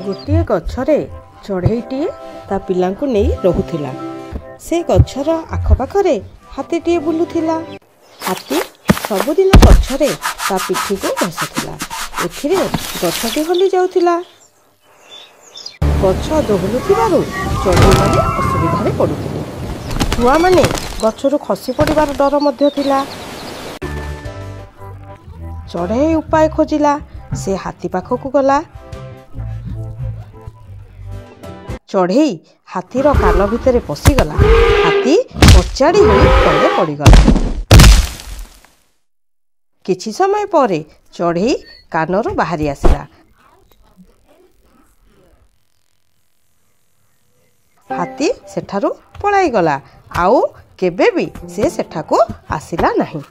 गोटे गछरे चढ़ईटीए ता पिलांकु नहीं रहुथिला। से गछर आखपाखरे हाथीटीए बुलुथिला। हाथी सबुदिन गछरे ता पिठी को घसुथिला। एथिरे गछटी हली जाउथिला। गछ दोहलुथिबारु चढ़ई माने असुविधारे पडुथिले। छुआ माने गछरु खसी पड़िबार डर मध्य थिला। चढ़ई उपाय खोजिला। से हाथी पाखकु गला। चढ़ई हाथीर कान भितर पशिगला। हाथी कचाड़ी होई तले पड़गला। किछि समय परे चढ़ई कानर बाहरी आसिला। हाथी सेठारु पलाई गला। आउ केबे भी से सेठाकु आसिला नहीं।